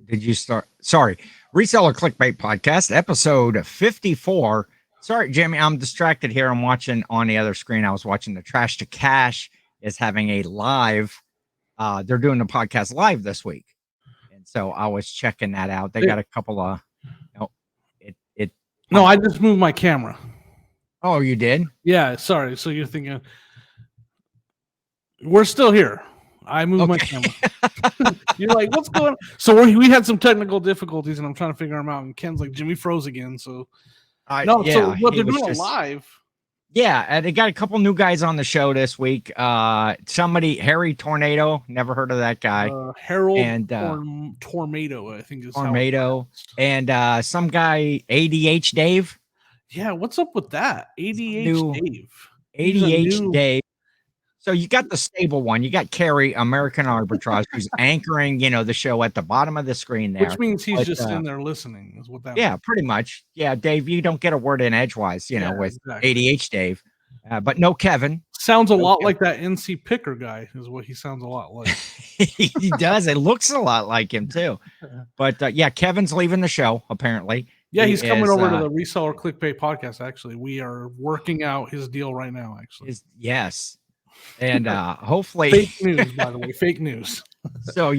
Did you start? Sorry, Reseller Clickbait Podcast, episode 54. Sorry, Jimmy, I'm distracted here. I'm watching on the other screen. I was watching the Trash to Cash is having a live. They're doing the podcast live this week, and so I was checking that out. They got a couple of. No, it. No, I just moved my camera. Oh, you did? Yeah, sorry. So you're thinking we're still here. I moved my camera. You're like, what's going on? So we had some technical difficulties, and I'm trying to figure them out. And Ken's like, Jimmy froze again. So no, yeah, so what they're doing live. Yeah, they got a couple new guys on the show this week. Somebody, Harry Tornado, never heard of that guy. Harold and Tornado, I think is Tornado, and some guy, ADH Dave. Yeah, what's up with that? Dave. ADH Dave. So you got the stable one. You got Carrie, American Arbitrage, who's anchoring, the show at the bottom of the screen there. Which means he's just in there listening, is what that means. Pretty much. Yeah, Dave, you don't get a word in edgewise, with exactly. ADH Dave. But no Kevin. Sounds a lot like that NC Picker guy, is what he sounds a lot like. He does. It looks a lot like him, too. But Kevin's leaving the show, apparently. Yeah, he's coming over to the Reseller Clickbait Podcast, actually. We are working out his deal right now, actually. Yes. And hopefully fake news, by the way, fake news. So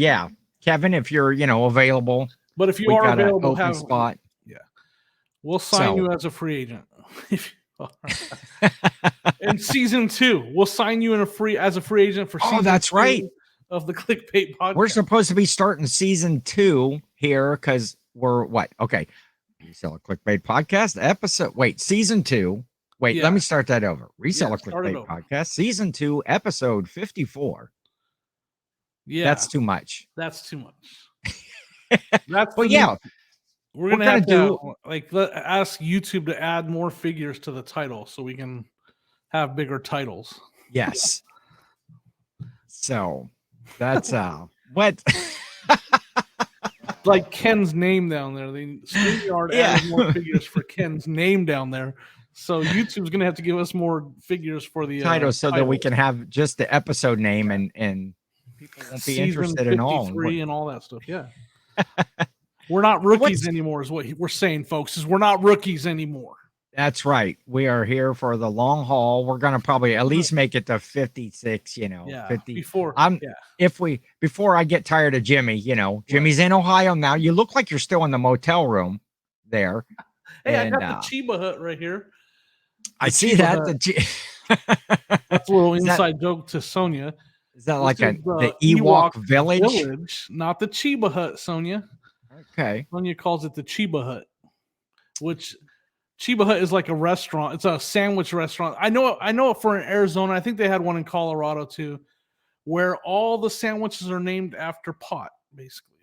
Kevin, if you're available, but if you are available, have a spot. Yeah, we'll sign you as a free agent. If you are. In season 2, we'll sign you as a free agent for. Oh, that's right. Of the Clickbait Podcast. We're supposed to be starting season 2 here because we're what? Okay, Reseller Clickbait Podcast episode. Wait, season 2. Wait, let me start that over. Reseller Clickbait Podcast, Season 2, Episode 54. Yeah. That's too much. That's too much. That's we're gonna have to ask YouTube to add more figures to the title so we can have bigger titles. Yes. So that's what like Ken's name down there. The StreamYard added more figures for Ken's name down there. So YouTube's going to have to give us more figures for the title so that we can have just the episode name and people won't be interested in all. And all that stuff. Yeah. We're not rookies anymore is what we're saying, folks, is we're not rookies anymore. That's right. We are here for the long haul. We're going to probably at least make it to 56, 50. Before I get tired of Jimmy, Jimmy's in Ohio now. You look like you're still in the motel room there. Hey, I got the Chiba Hut right here. I see that. That's a little inside joke to Sonia. Is that like the Ewok village? Not the Chiba Hut, Sonia. Okay. Sonia calls it the Chiba Hut, which Chiba Hut is like a restaurant. It's a sandwich restaurant. I know it for Arizona. I think they had one in Colorado too, where all the sandwiches are named after pot, basically.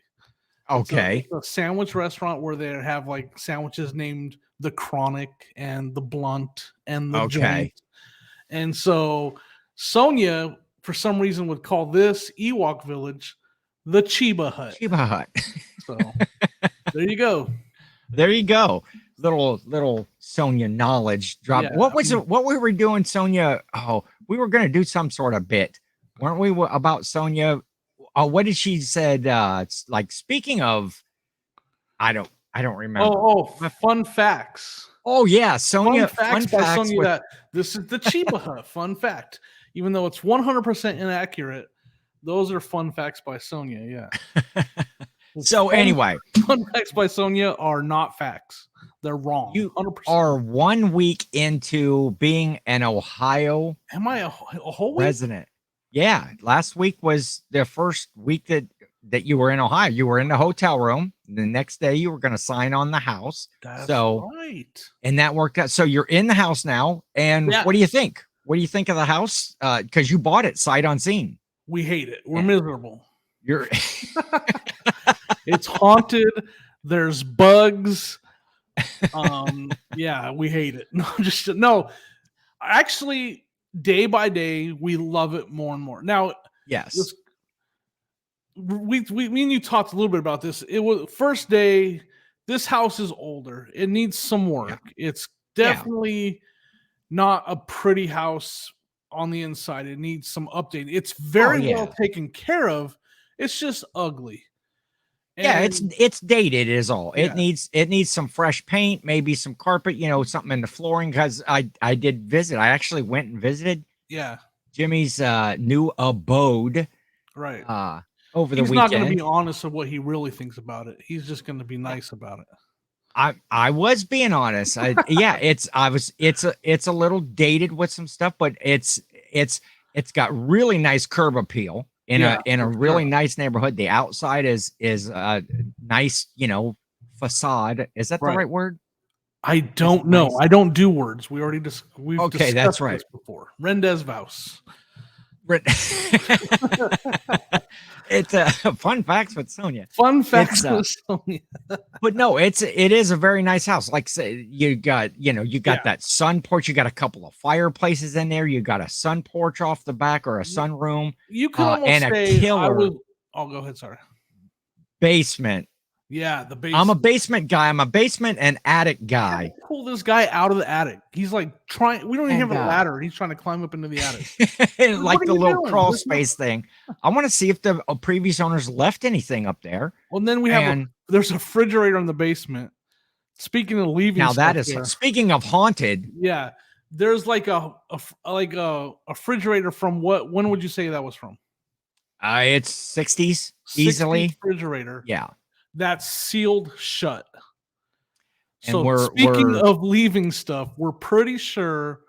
Okay. It's a sandwich restaurant where they have like sandwiches named the Chronic and the Blunt and the Joint. And so Sonia, for some reason, would call this Ewok village the Chiba Hut. Chiba Hut. So there you go. There you go. Little Sonia knowledge drop. Yeah, what were we doing, Sonia? Oh, we were going to do some sort of bit, weren't we, about Sonia? Oh, what did she said? Like, speaking of, I don't remember. Oh, fun facts. Oh yeah, Sonia. Fun facts by Sonia that this is the Chiba Hut. Fun fact, even though it's 100% inaccurate, those are fun facts by Sonia. Yeah. So anyway, fun facts by Sonia are not facts. They're wrong. You 100%. Are 1 week into being an Ohio. Am I a whole week? Resident? Yeah, last week was the first week that you were in Ohio. You were in the hotel room. The next day you were going to sign on the house. That's right. And that worked out. So you're in the house now. And what do you think? What do you think of the house? Because you bought it sight unseen. We hate it. We're miserable. You're It's haunted. There's bugs. Yeah, we hate it. No. Actually, day by day, we love it more and more. Now, yes, me and you talked a little bit about this. It was first day. This house is older. It needs some work. Yeah. It's definitely not a pretty house on the inside. It needs some updating. It's very well taken care of. It's just ugly. Yeah, And it's dated is all. yeah, It needs some fresh paint, maybe some carpet, something in the flooring. Because I did visit. I actually went and visited yeah, Jimmy's new abode right. uh over the He's not going to be weekend. honest of what he really thinks about it. He's just going to be nice about it. I was being honest. Yeah, it's a little dated with some stuff, but it's got really nice curb appeal Yeah, in a for really sure. nice neighborhood. The outside is nice, facade. Is that the Right. right word? I Is it don't know. nice? I don't do words. We've Okay, that's discussed right. this before. Rendez Vos. It's a fun facts with Sonia. Fun It's facts with Sonya. But no, it is a very nice house. Like say you got, you got Yeah. that sun porch, you got a couple of fireplaces in there, you got a sun porch off the back or a You sunroom, you could almost and a say I killer was. Oh, go ahead. Sorry. basement. Yeah, the I'm a basement. basement guy. I'm a basement and attic How guy. to pull this guy out of the attic? He's like trying. We don't even And have a ladder. He's trying to climb up into the attic. like What are the you little doing? crawl There's no. space thing. I want to see if the previous owners left anything up there. Well, and then we have And there's a refrigerator in the basement. Speaking of leaving now stuff that is there, speaking of haunted, yeah, there's like a refrigerator from what? When would you say that was from? it's 60s 60s easily. refrigerator Yeah. that's sealed shut. And So speaking of leaving stuff, we're pretty sure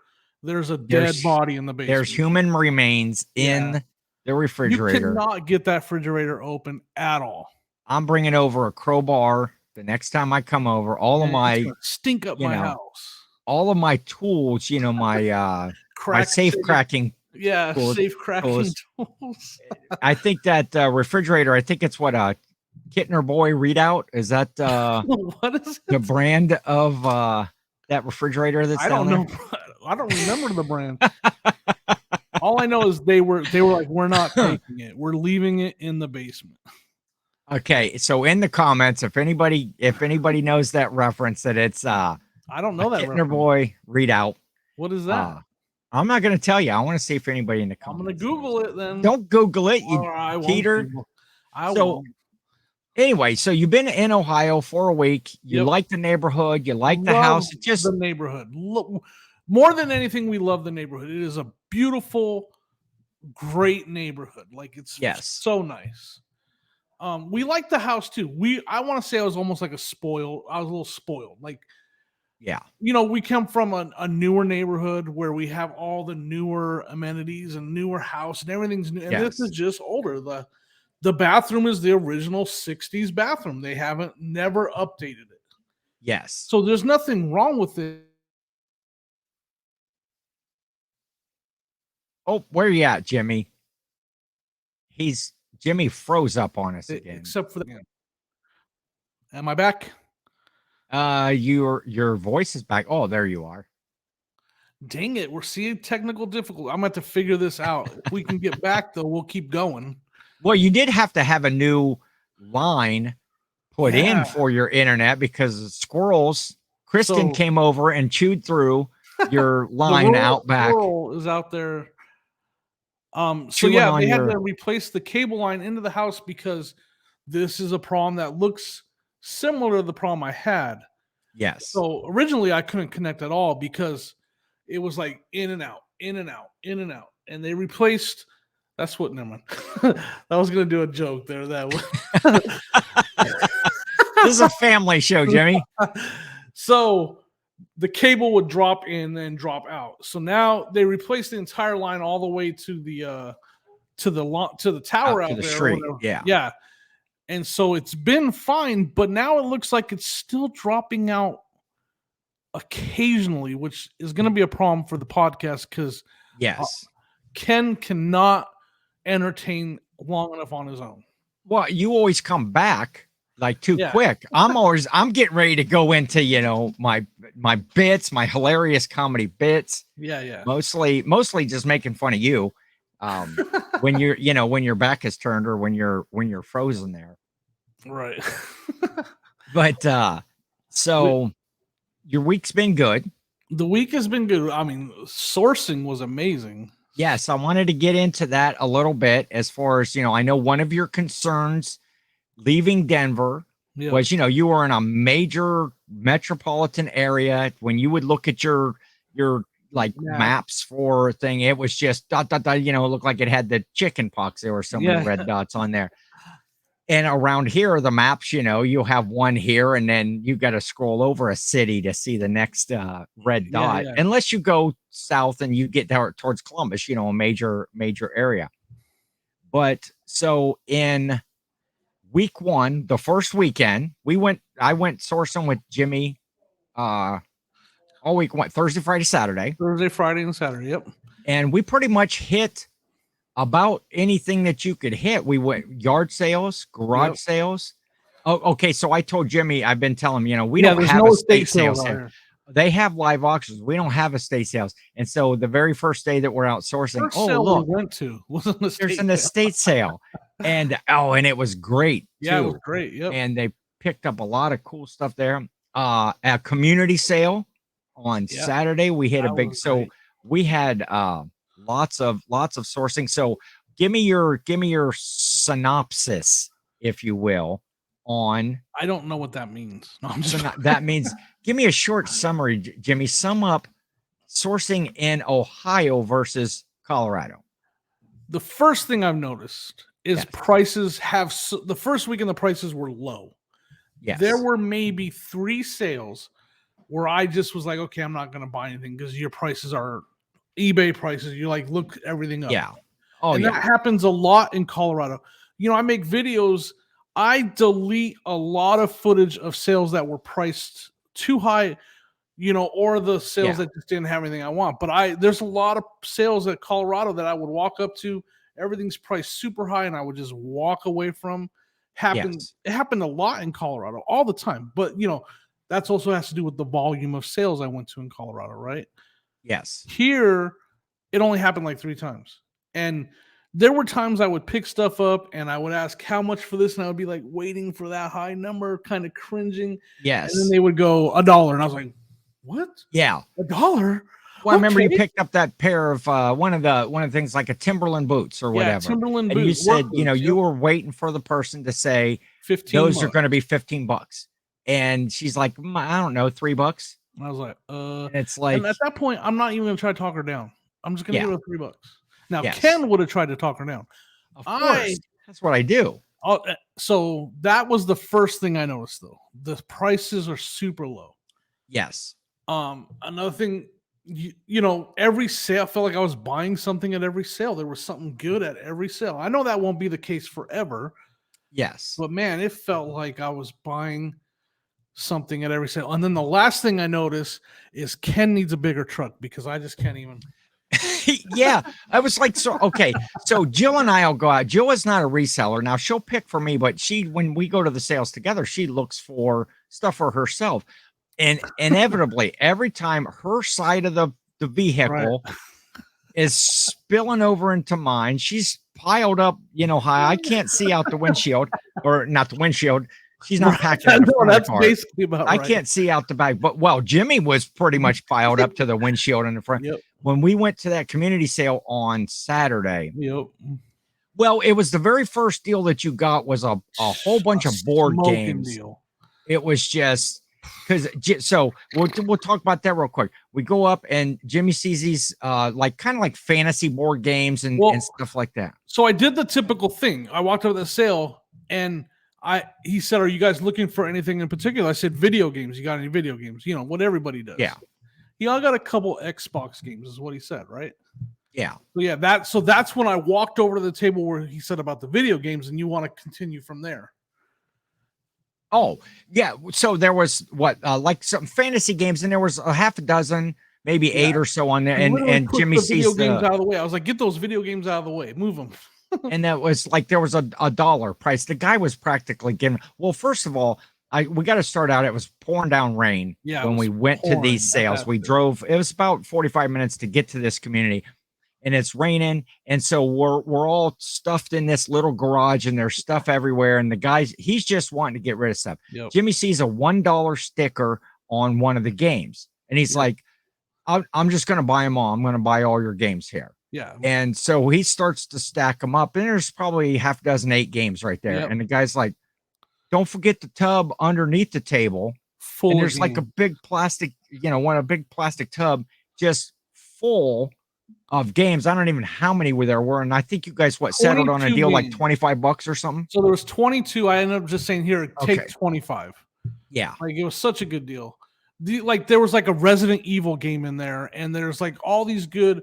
there's a dead body in the basement. There's human remains Yeah. in the You refrigerator. cannot get that refrigerator open at all. I'm bringing over a crowbar the next time I come over. All of And it's my, gonna stink up my house. all of my tools, my my Crack safe safe- cracking. Yeah, tools- safe cracking tools. I think that refrigerator. I think it's what Kittner Boy Readout. Is that What is the it? brand of that refrigerator that's I down don't there? know. I don't remember the brand. All I know is they were like, we're not taking it. We're leaving it in the basement. Okay, so in the comments, if anybody knows that reference, that it's I don't know that Kittner reference. Boy Readout. What is that? I'm not going to tell you. I want to see if anybody in the I'm comments. gonna Google it then. Don't Google it, you I won't cheater. Google. I So won't. anyway, so you've been in Ohio for a week. You Yep. like the neighborhood. You like the Love house. It just the neighborhood. Look, more than anything, we love the neighborhood. It is a beautiful, great neighborhood. Like it's Yes. so nice. We like the house too. I want to say I was almost like I was a little spoiled. Like, yeah. we come from a newer neighborhood where we have all the newer amenities and newer house and everything's new. And this is Yes. just older. The bathroom is the original 60s bathroom. They haven't never updated it. Yes. So there's nothing wrong with it. Oh, where you at, Jimmy? Jimmy froze up on us again. Except for the. Am I back? Your voice is back. Oh, there you are. Dang it, we're seeing technical difficulty. I'm going to have to figure this out. If we can get back, though, we'll keep going. Well, you did have to have a new line put Yeah. in for your internet because the squirrels. Kristen So- came over and chewed through your line The out back. squirrel is out there. So Chewing yeah, on they had your- to replace the cable line into the house because this is a problem that looks similar to the problem I had. Yes. So originally I couldn't connect at all because it was like in and out, in and out, in and out. And they replaced. That's what. Never mind. I was gonna do a joke there. That This is a family show, Jimmy. So the cable would drop in and drop out. So now they replaced the entire line all the way to the tower Out out to the there. or street, whatever. yeah. Yeah. And so it's been fine, but now it looks like it's still dropping out occasionally, which is going to be a problem for the podcast because Yes. Ken cannot entertain long enough on his own. Well, you always come back like too Yeah. quick. I'm getting ready to go into, my bits, my hilarious comedy bits, Yeah. mostly just making fun of you. When when your back is turned or when you're frozen there. Right. But so your week's been good. The week has been good. I mean, sourcing was amazing. Yes, I wanted to get into that a little bit as far as, I know one of your concerns leaving Denver Yeah. was, you were in a major metropolitan area. When you would look at your like maps for a thing, it was just dot, dot, dot, it looked like it had the chicken pox. There were so many red dots on there. And around here, the maps, you'll have one here, and then you got to scroll over a city to see the next red dot. Unless you go south and you get towards Columbus, a major area. But so in week 1, the first weekend, I went sourcing with Jimmy all week, Thursday, Friday, Saturday. Thursday, Friday, and Saturday. Yep. And we pretty much hit about anything that you could hit. We went yard sales, garage sales. Oh, okay. So I told Jimmy, I've been telling him, we don't have estate sales here. They have live auctions. We don't have estate sales. And so the very first day that we're outsourcing, look, we went to was there's an estate sale. And it was great. Yeah, it was great. Yep. And they picked up a lot of cool stuff there. A community sale on Saturday. We hit a big, so we had lots of sourcing. So give me your synopsis, if you will, on. I don't know what that means. No, that means give me a short summary, Jimmy. Sum up sourcing in Ohio versus Colorado. The first thing I've noticed is prices the first weekend the prices were low. Yes. There were maybe 3 sales where I just was like, okay, I'm not going to buy anything because your prices are eBay prices. You like look everything up. Yeah. That happens a lot in Colorado. I make videos. I delete a lot of footage of sales that were priced too high, or the sales that just didn't have anything I want. But there's a lot of sales at Colorado that I would walk up to. Everything's priced super high, and I would just walk away from. It happened a lot in Colorado all the time. But that's also has to do with the volume of sales I went to in Colorado, right? Yes. Here, it only happened like 3 times. And there were times I would pick stuff up and I would ask how much for this, and I would be like waiting for that high number, kind of cringing. Yes. And then they would go $1, and I was like, "What? Yeah, $1." Well, I remember you picked up that pair of one of the things like a Timberland boots or whatever. Timberland and boots. You said, you were waiting for the person to say those are going to be $15. And she's like, I don't know, $3. I was like, And it's like, and at that point, I'm not even going to try to talk her down. I'm just going to give her $3. Now, Ken would have tried to talk her down. Of course. That's what I do. So that was the first thing I noticed, though. The prices are super low. Yes. Another thing, every sale, I felt like I was buying something at every sale. There was something good at every sale. I know that won't be the case forever. Yes. But man, it felt like I was buying something at every sale. And then the last thing I noticed is Ken needs a bigger truck because I just can't even. Yeah, I was like, so Jill and I'll go out. Jill is not a reseller. Now she'll pick for me, but when we go to the sales together, she looks for stuff for herself. And inevitably, every time her side of the vehicle is spilling over into mine, she's piled up, high. I can't see out the windshield, or not the windshield. She's not packed in the front of the car. Basically about I can't see out the back. But Jimmy was pretty much piled up to the windshield in the front. Yep. When we went to that community sale on Saturday, well, it was the very first deal that you got was a whole bunch of board games. Deal. It was just so we'll talk about that real quick. We go up and Jimmy sees these kind of like fantasy board games and stuff like that. So I did the typical thing. I walked over to the sale and he said, "Are you guys looking for anything in particular?" I said, "Video games. You got any video games?" What everybody does. Yeah. I got a couple Xbox games, is what he said, right? Yeah. So that's when I walked over to the table where he said about the video games, and you want to continue from there. Oh, yeah. So there was like some fantasy games, and there was a half a dozen, maybe 8 or so on there. And Jimmy sees the video games out of the way. I was like, "Get those video games out of the way, move them." And that was like there was a $1 price. The guy was practically giving. Well, first of all, we got to start out. It was pouring down rain when we went to these sales. We drove. It was about 45 minutes to get to this community, and it's raining. And so we're all stuffed in this little garage, and there's stuff everywhere. And the guy's he's just wanting to get rid of stuff. Yep. Jimmy sees a $1 sticker on one of the games, and he's like, "I'm just going to buy them all. I'm going to buy all your games here." Yeah. And so he starts to stack them up, and there's probably half a dozen 8 games right there. Yep. And the guy's like, don't forget the tub underneath the table. Full and of there's like a games. big plastic, a big plastic tub just full of games. I don't even know how many there were. And I think you guys, settled on a 22 deal like games. $25 or something? So there was 22. I ended up just saying, here, take Okay. 25. Yeah. Like, it was such a good deal. Like, there was like a Resident Evil game in there, and there's like all these good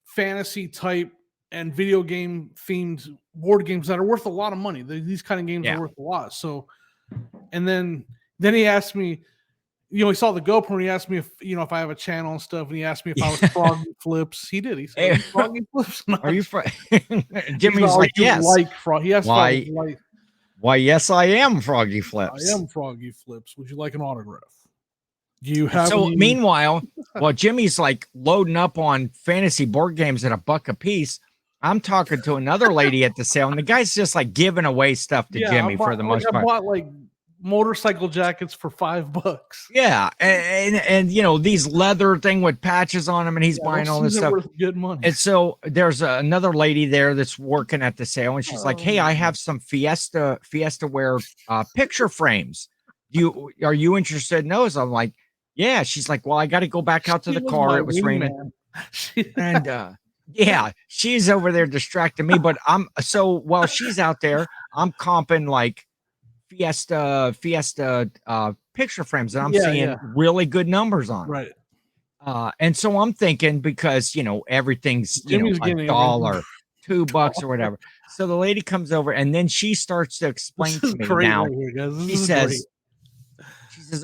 fantasy type and video game themed board games that are worth a lot of money. These kind of games Yeah. are worth a lot. So, and then he asked me, he saw the GoPro and he asked me if I have a channel and stuff, and he asked me if I was Froggy Flips. He did. He said, "Are you Froggy Flips?" Are you Jimmy's like, yes. Like He asked Why? if I was like, Why? Yes, I am Froggy Flips. I am Froggy Flips. Would you like an autograph? Do you have? So meanwhile, while Jimmy's like loading up on fantasy board games at $1 a piece, I'm talking to another lady at the sale, and the guy's just like giving away stuff to Jimmy for the most part. I bought like motorcycle jackets for $5. Yeah, and these leather thing with patches on them, and he's buying all this stuff. Worth good money. And so there's another lady there that's working at the sale, and she's like, "Hey, I have some Fiesta wear picture frames. Are you interested in those?" I'm like, "Yeah." She's like, "Well, I got to go back out to the car. It was raining." And yeah, she's over there distracting me. But so while she's out there, I'm comping like Fiesta picture frames, and I'm seeing really good numbers on them. Right. And so I'm thinking, because everything's Jimmy's $1, $2 or whatever. So the lady comes over, and then she starts to explain to me now. She says,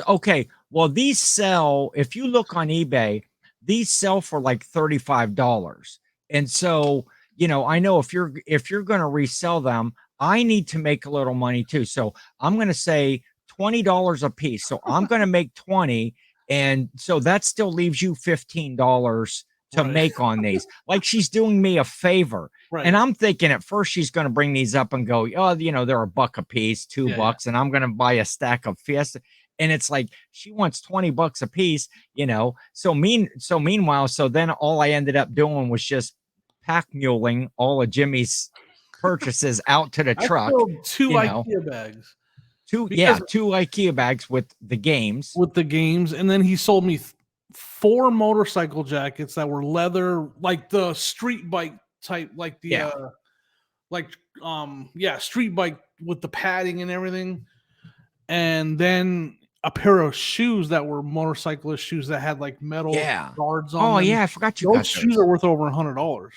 "Okay, well, these sell, if you look on eBay, these sell for like $35. And so, I know if you're going to resell them, I need to make a little money too. So I'm going to say $20 a piece. So I'm going to make 20. And so that still leaves you $15 to make on these." Like, she's doing me a favor. Right. And I'm thinking at first she's going to bring these up and go, "Oh, they're $1 a piece, $2, and I'm going to buy a stack of Fiesta." And it's like, she wants $20 a piece, So meanwhile, then all I ended up doing was just pack muling all of Jimmy's purchases out to the truck. I filled 2 IKEA bags. Two IKEA bags with the games. And then he sold me 4 motorcycle jackets that were leather, like the street bike type, like the street bike with the padding and everything. And then a pair of shoes that were motorcyclist shoes that had like metal guards on them. Oh yeah, I forgot you. Those shoes are worth over $100.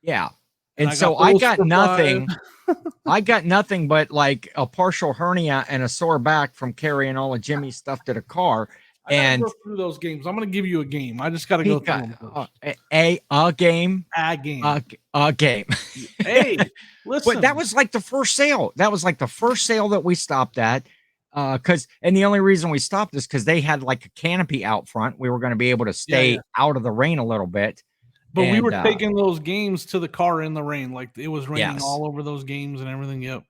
Yeah. And so I got nothing. I got nothing but like a partial hernia and a sore back from carrying all of Jimmy's stuff to the car. And go through those games. I'm going to give you a game. I just got to go through them first. A game. A game. Hey, listen. But that was like the first sale. That was like the first sale that we stopped at. And the only reason we stopped is because they had like a canopy out front. We were going to be able to stay out of the rain a little bit. But we were taking those games to the car in the rain. Like, it was raining all over those games and everything. Yep.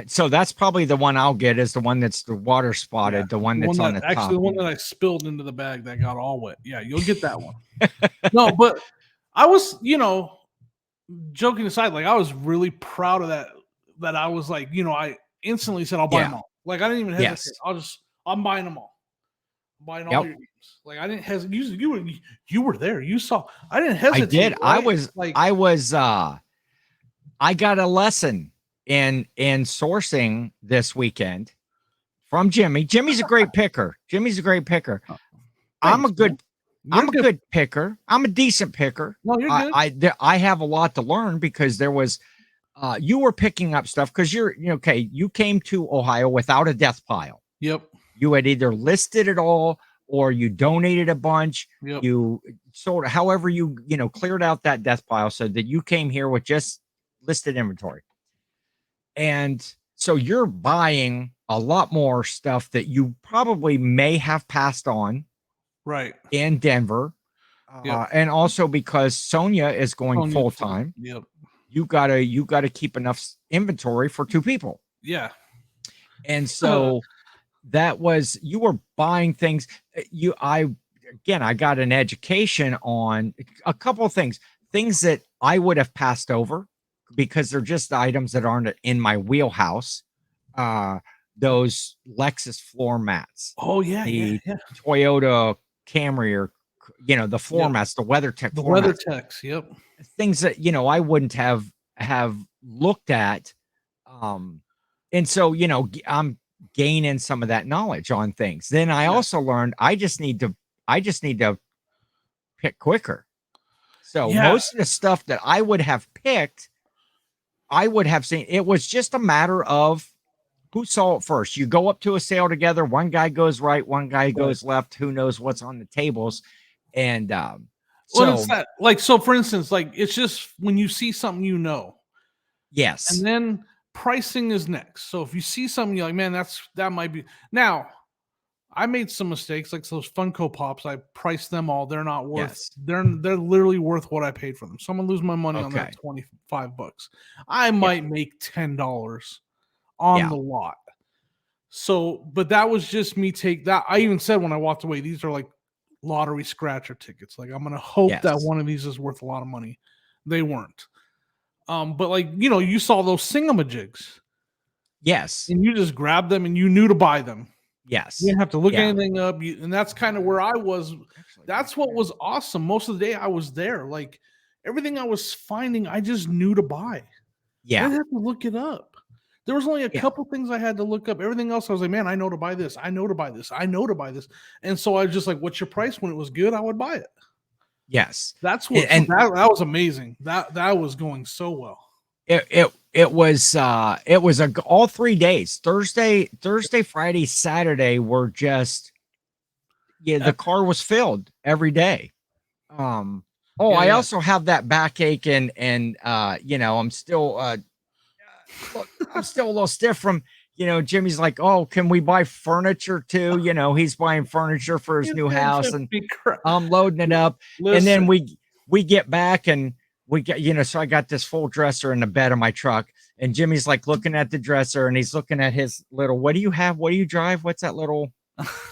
So that's probably the one I'll get, is the one that's the water spotted, the one that's on the top. Actually, the one that I spilled into the bag that got all wet. Yeah, you'll get that one. No, but I was, joking aside, like, I was really proud of that I was like, I instantly said, I'll buy them all. Like, I didn't even hesitate. I'm buying them all. I'm buying all your games. Like, I didn't hesitate. You were there. You saw. I didn't hesitate. I did. Right? I got a lesson in sourcing this weekend from Jimmy. Jimmy's a great picker. I'm a good picker. I'm a decent picker. No, you're good. I have a lot to learn, because there was you were picking up stuff because you came to Ohio without a death pile. Yep. You had either listed it all or you donated a bunch. Yep. You sort of, however you cleared out that death pile, so that you came here with just listed inventory. And so you're buying a lot more stuff that you probably may have passed on right in Denver. And also because Sonia is going full time. Yep. You gotta keep enough inventory for 2 people. Yeah. And so you were buying things. I got an education on a couple of things that I would have passed over because they're just items that aren't in my wheelhouse. those Lexus floor mats, Oh yeah, the yeah. Toyota Camry, or the floor mats, the WeatherTech The floor mats, WeatherTechs, yep. things that I wouldn't have looked at. And so I'm gaining some of that knowledge on things. Then I also learned I just need to pick quicker. So Yeah. most of the stuff that I would have picked, I would have seen. It was just a matter of who saw it first. You go up to a sale together. One guy goes right, one guy goes left. Who knows what's on the tables? And well, it's that, like, so for instance, like, it's just when you see something, yes, and then pricing is next. So if you see something, you're like, man, that might be. Now, I made some mistakes, like those Funko Pops. I priced them all. They're not worth. Yes. They're literally worth what I paid for them. So I'm gonna lose my money on that $25. I might make $10 on the lot. So, but that was just me take that. I even said when I walked away, these are like lottery scratcher tickets. Like, I'm gonna hope that one of these is worth a lot of money. They weren't. But like, you saw those singamajigs. Yes. And you just grabbed them and you knew to buy them. Yes. You didn't have to look anything up. And that's kind of where I was. That's what was awesome. Most of the day I was there. Like, everything I was finding, I just knew to buy. Yeah. I didn't have to look it up. There was only a couple things I had to look up. Everything else, I was like, man, I know to buy this. I know to buy this. I know to buy this. And so I was just like, what's your price? When it was good, I would buy it. Yes. That's what, and that was amazing. That was going so well. It was all 3 days. Thursday, Friday, Saturday were just the car was filled every day. I also have that backache and I'm still I'm still a little stiff from Jimmy's like, oh, can we buy furniture too? He's buying furniture for his new house, and I'm loading it up. And then we get back and we get, so I got this full dresser in the bed of my truck, and Jimmy's like looking at the dresser, and he's looking at his little, what do you have? What do you drive? What's that little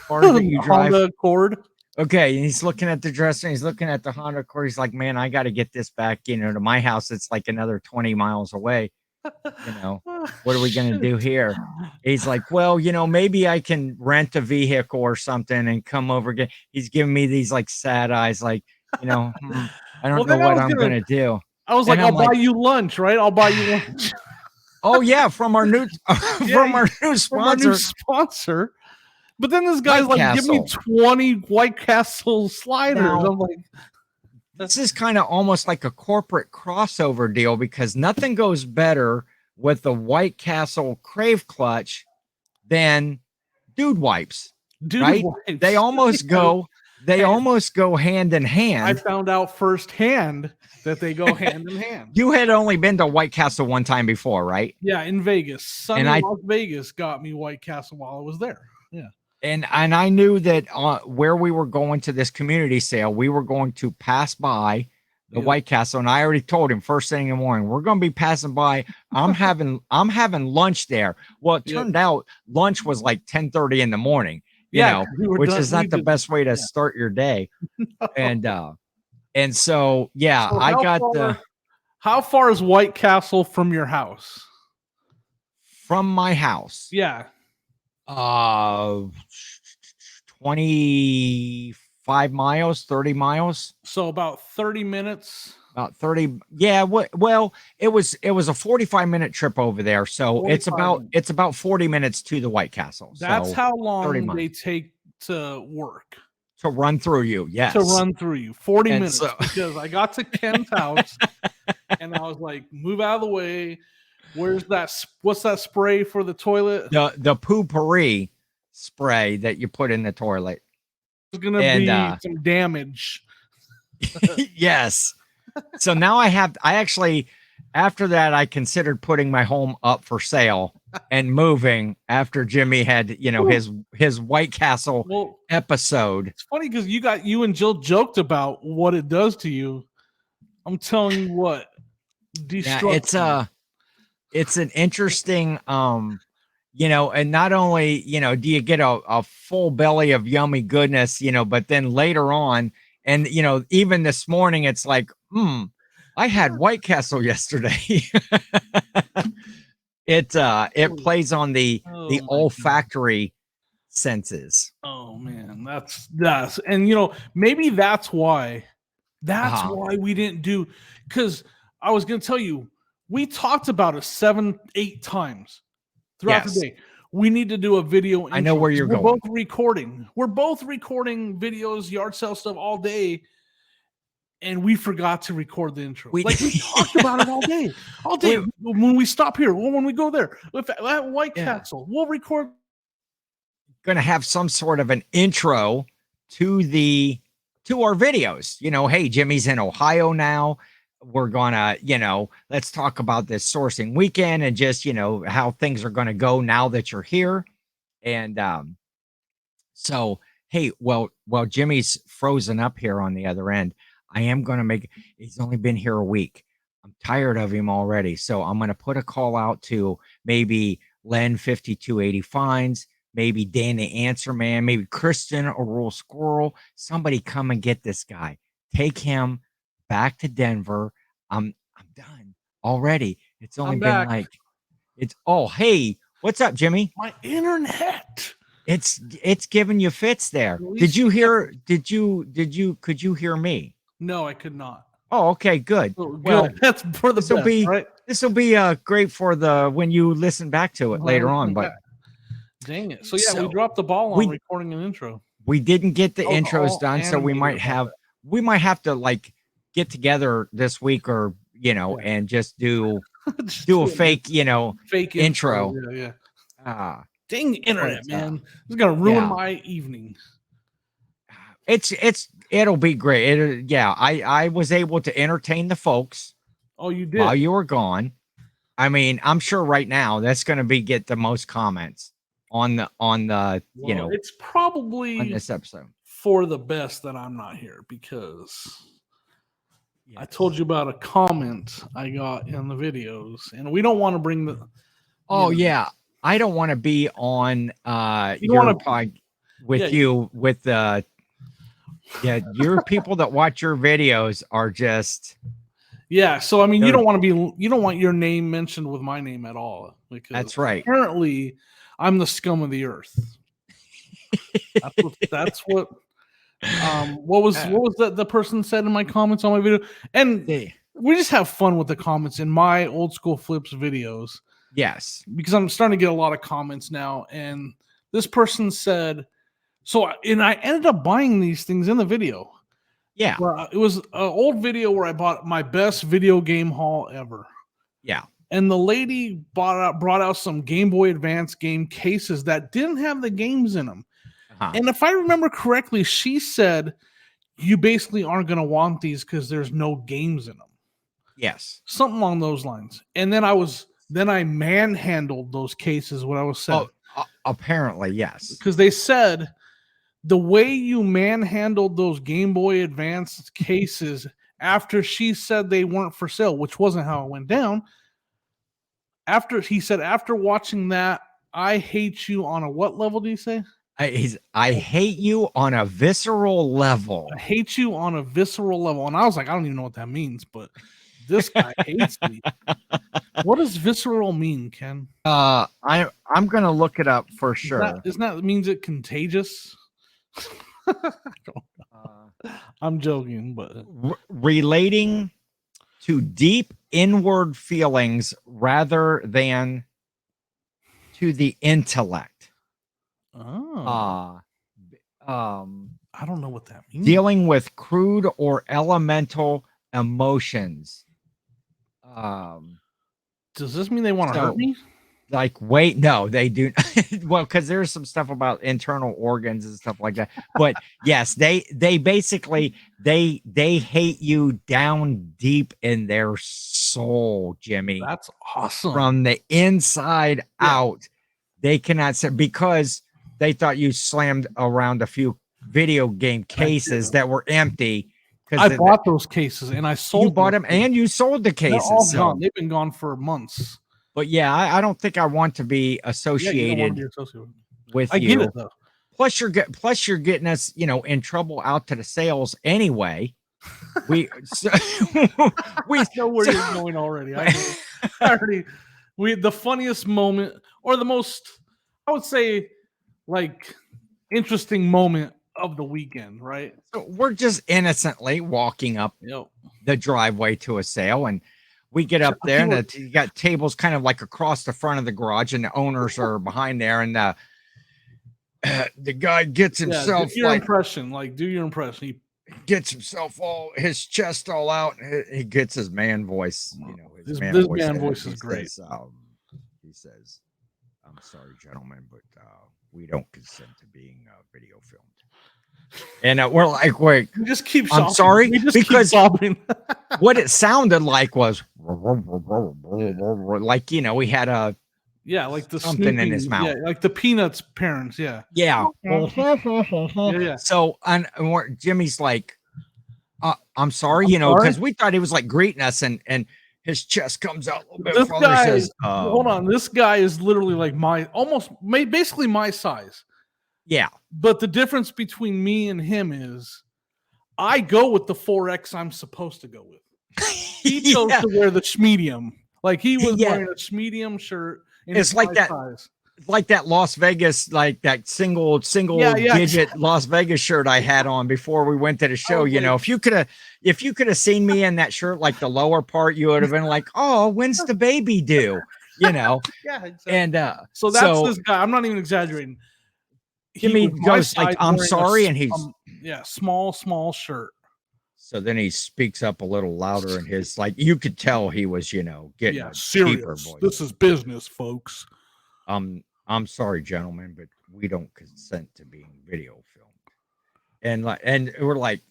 car that you drive? Honda Accord. Okay. And he's looking at the dresser, and he's looking at the Honda Accord. He's like, man, I got to get this back, to my house. It's like another 20 miles away. What are we going to do here? He's like, well, maybe I can rent a vehicle or something and come over again. He's giving me these like sad eyes, like, I don't know what I'm going to do. I was like, I'll buy you lunch, right? I'll buy you lunch. Oh yeah. From our new, sponsor. But then this guy's like, give me 20 White Castle sliders. I'm like, this is kind of almost like a corporate crossover deal, because nothing goes better with the White Castle Crave Clutch than Dude Wipes. Right? They almost go hand in hand. I found out firsthand that they go hand in hand. You had only been to White Castle one time before, right? Yeah, in Vegas. Sunny Las Vegas got me White Castle while I was there. Yeah. And I knew that where we were going to this community sale, we were going to pass by the White Castle, and I already told him first thing in the morning, we're going to be passing by. I'm having lunch there. Well, it turned out lunch was like 10:30 in the morning. Which is not the best way to start your day. No. And so I got How far is White Castle from your house? From my house? Yeah. 25 miles, 30 miles. So about 30 minutes. About 30. Yeah. Well, it was a 45-minute trip over there. So it's about 40 minutes to the White Castle. That's how long they take to work. To run through you. Yes. To run through you. 40 minutes. Because I got to Ken's house and I was like, move out of the way. What's that spray for the toilet? The Poo-Pourri spray that you put in the toilet. There's gonna be some damage. Yes. So now after that, I considered putting my home up for sale and moving after Jimmy had, his White Castle episode. It's funny because you and Jill joked about what it does to you. I'm telling you what. It's an interesting, and not only, do you get a full belly of yummy goodness, but then later on, and, even this morning, it's like, I had White Castle yesterday. It plays on the the my God. olfactory senses. Oh man, that's and maybe that's why we didn't do, because I was gonna tell you, we talked about it 7-8 times throughout the Yes. day. We need to do a video intro. I know where you're We're going. both recording. We're both recording videos, yard sale stuff all day, and we forgot to record the intro. We talked about it all day. All day. When we stop here, when we go there, at White Castle, we'll record. Going to have some sort of an intro to our videos. Hey, Jimmy's in Ohio now. We're gonna, let's talk about this sourcing weekend and just, how things are gonna go now that you're here. And so hey, well, Jimmy's frozen up here on the other end. I am gonna he's only been here a week. I'm tired of him already. So I'm gonna put a call out to maybe Len 5280 Fines, maybe Dan the Answer Man, maybe Kristen or Rural Squirrel. Somebody come and get this guy. Take him back to Denver. I'm done already. It's only been back. hey, what's up, Jimmy? My internet. It's giving you fits there. Could you hear me? No, I could not. Oh, okay, good. Well, that's for the best, right? This will be great for when you listen back to it later on. But dang it! So we dropped the ball on recording an intro. We didn't get the intros done, so we might have to get together this week, or and just do a fake intro. Yeah. Dang the internet, man! This is gonna ruin my evening. It'll be great. I was able to entertain the folks. Oh, you did while you were gone. I mean, I'm sure right now that's going to get the most comments on the it's probably on this episode for the best that I'm not here, because I told you about a comment I got in the videos, and we don't want to bring the. I don't want to be on your pod with you with the. Your people that watch your videos are just. Yeah, so I mean, you don't want your name mentioned with my name at all. Because that's right. Apparently, I'm the scum of the earth. That's what. What was that the person said in my comments on my video? And we just have fun with the comments in my Old School Flips videos. Yes, because I'm starting to get a lot of comments now, and this person said, and I ended up buying these things in the video. Yeah, it was an old video where I bought my best video game haul ever. Yeah, and the lady brought out some Game Boy Advance game cases that didn't have the games in them. And if I remember correctly, she said you basically aren't going to want these because there's no games in them. Yes, something along those lines. And then I manhandled those cases. What I was saying. Apparently, yes, because they said the way you manhandled those Game Boy Advance cases after she said they weren't for sale, which wasn't how it went down. After watching that, I hate you on a what level do you say? I hate you on a visceral level. I hate you on a visceral level. And I was like, I don't even know what that means, but this guy hates me. What does visceral mean, Ken? I'm gonna look it up for sure. Isn't that means it contagious? I'm joking, but relating to deep inward feelings rather than to the intellect. I don't know what that means. Dealing with crude or elemental emotions. Does this mean they want to hurt me? Wait, no, they do. Well, because there's some stuff about internal organs and stuff like that. But yes, they basically they hate you down deep in their soul, Jimmy. That's awesome. From the inside out, they cannot say, because they thought you slammed around a few video game cases that were empty. I bought those cases and I sold. You bought them and you sold the cases. They're all gone. They've been gone for months. But yeah, I don't think I want to be associated with you. I get it though. Plus, you're getting us, in trouble out to the sales anyway. We know where you're going already. The funniest moment, or the most, would say like interesting moment of the weekend, right? So we're just innocently walking up Yep. the driveway to a sale, and we get up there, and you got tables kind of like across the front of the garage, and the owners are behind there, and the guy gets himself do your impression. Like, do your impression. He gets himself all his chest all out, and he gets his man voice. You know, this man voice is great. He says, "I'm sorry, gentlemen, but we don't consent to being video filmed." And we're like, "Wait, we just keep. I'm sobbing. sorry," We just because keep sobbing. what it sounded like was like, you know, we had a like the something snooping, in his mouth, like the Peanuts parents, yeah. So and Jimmy's like, "I'm sorry," you know, because we thought he was like greeting us, and his chest comes out a little bit further. Guy, says, hold on, this guy is literally like basically my size. Yeah. But the difference between me and him is I go with the 4X I'm supposed to go with. He chose to wear the medium. Like he was wearing a medium shirt. It's like that size. Like that Las Vegas, like that single digit Las Vegas shirt I had on before we went to the show. You know, if you could have seen me in that shirt, like the lower part, you would have been like, "Oh, when's the baby due?" You know? Exactly. And so that's this guy. I'm not even exaggerating. Jimmy goes like, "I'm sorry," and he's small shirt. So then he speaks up a little louder, and his like you could tell he was, you know, getting a serious. Deeper voice. This is business, folks. I'm sorry, gentlemen, but we don't consent to being video filmed. And we're like,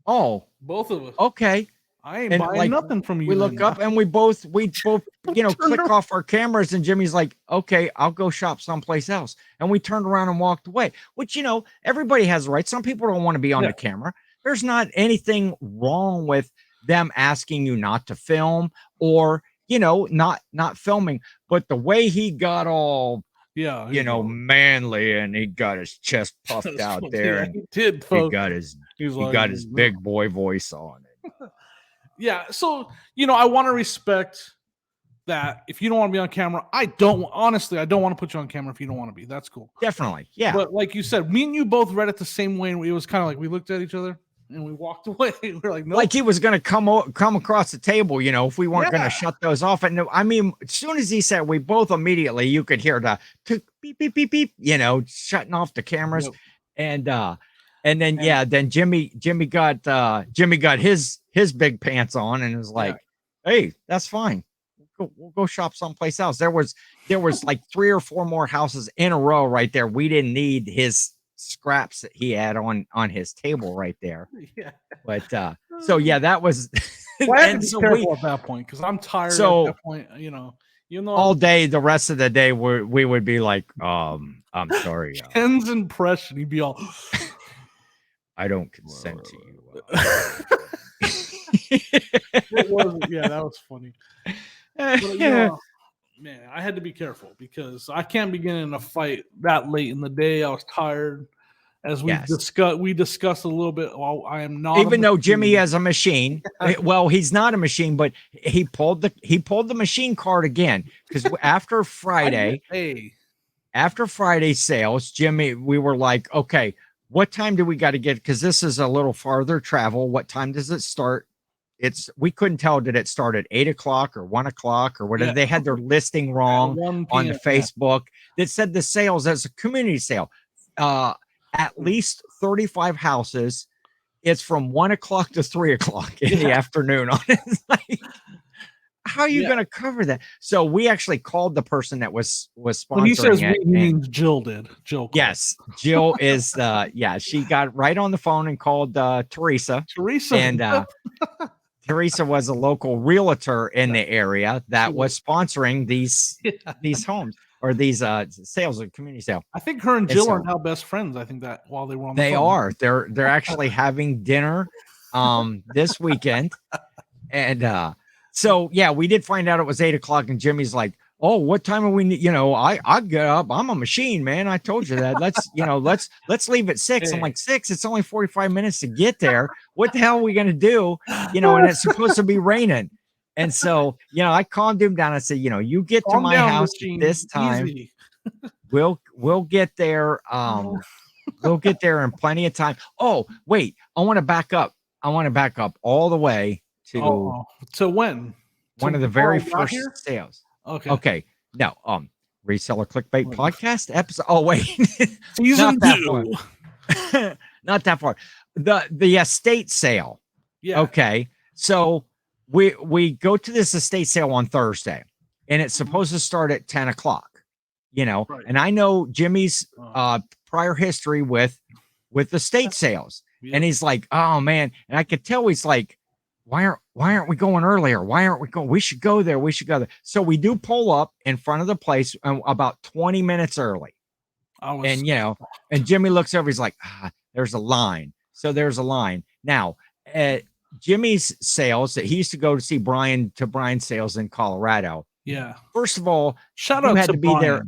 "Oh, both of us. Okay. I ain't buying nothing from you." We look up and we both, you know, click off our cameras, and Jimmy's like, "Okay, I'll go shop someplace else." And we turned around and walked away, which, you know, everybody has a right. Some people don't want to be on the camera. There's not anything wrong with them asking you not to film or, you know, not filming. But the way he got all, you know, manly, and he got his chest puffed out there, and he did, folks. He got his big boy voice on it. Yeah, so, you know, I want to respect that. If you don't want to be on camera, I don't want to put you on camera if you don't want to be. That's cool. Definitely. Yeah. But like you said, me and you both read it the same way, and it was kind of like we looked at each other and we walked away. We're like, no. Like he was going to come across the table, you know, if we weren't going to shut those off. And I mean, as soon as he said, we both immediately, you could hear the beep, beep, beep, beep, you know, shutting off the cameras. Yep. And then Jimmy got his big pants on and was like, "Hey, that's fine. We'll go shop someplace else." There was like 3 or 4 more houses in a row right there. We didn't need his scraps that he had on his table right there. Yeah. But so yeah, that was well, I had to be careful at that point because I'm tired at that point, you know. All day, the rest of the day, we would be like, "I'm sorry." Ken's impression, he'd be all, "I don't consent to you." That was funny. But, you know, man, I had to be careful because I can't be getting in a fight that late in the day. I was tired. As we discussed a little bit. Well, I am not. Even though Jimmy has a machine, well, he's not a machine, but he pulled the machine card again because after Friday, after Friday sales, Jimmy, we were like, "Okay, what time do we got to get? Because this is a little farther travel. What time does it start?" We couldn't tell. Did it start at 8 o'clock or 1 o'clock or whatever? They had their listing wrong on the Facebook. That said the sales as a community sale. At least 35 houses. It's from 1 o'clock to 3 o'clock in the afternoon. It's like, how are you going to cover that? So we actually called the person that was sponsoring when he says it. He means Jill did. Jill. Yes. Jill is she got right on the phone and called Teresa. And Teresa was a local realtor in the area that was sponsoring these homes. Or these sales of community sale. I think her and Jill are now best friends. I think that while they were on the phone. They're actually having dinner this weekend. And so yeah, we did find out it was 8 o'clock, and Jimmy's like, "Oh, what time are we? You know, I get up. I'm a machine, man. I told you that. Let's leave at 6. I'm like, 6? It's only 45 minutes to get there. What the hell are we gonna do? You know, and it's supposed to be raining." And so, you know, I calmed him down. I said, "You know, you get to my house at this time." We'll get there. We'll get there in plenty of time. Oh, wait, I want to back up. I want to back up all the way to So when? one of the very first sales. Okay. Okay. No, Reseller Clickbait Podcast episode. Oh, wait. Season 2. Not that far. The estate sale. Yeah. Okay. So we go to this estate sale on Thursday, and it's supposed to start at 10 o'clock, right. And I know Jimmy's prior history with estate sales. Yep. And he's like, oh man. And I could tell he's like, why aren't we going earlier? Why aren't we going? We should go there. We should go there. So we do pull up in front of the place about 20 minutes early. And Jimmy looks over, he's like, there's a line. So there's a line. Now, at Jimmy's sales that he used to go to see Brian sales in Colorado. Yeah. First of all, shout out had to be Brian. There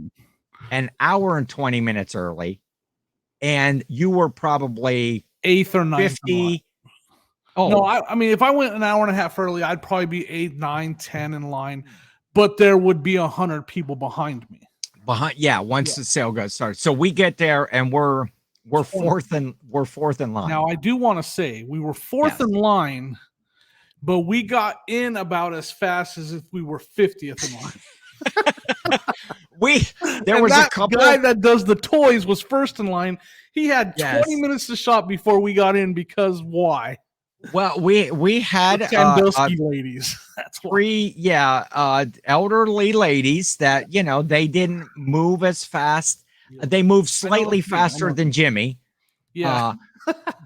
an hour and 20 minutes early. And you were probably 8th or 9th. 50. Oh no, I mean, if I went an hour and a half early, I'd probably be 8, 9, 10 in line, but there would be 100 people behind me. Once the sale got started. So we get there and we're fourth in line. Now I do want to say we were fourth in line, but we got in about as fast as if we were 50th in line. There was a couple guy that does the toys was first in line. He had 20 minutes to shop before we got in because why? Well, we had ladies. That's three, elderly ladies that they didn't move as fast. They moved slightly faster than Jimmy. Yeah,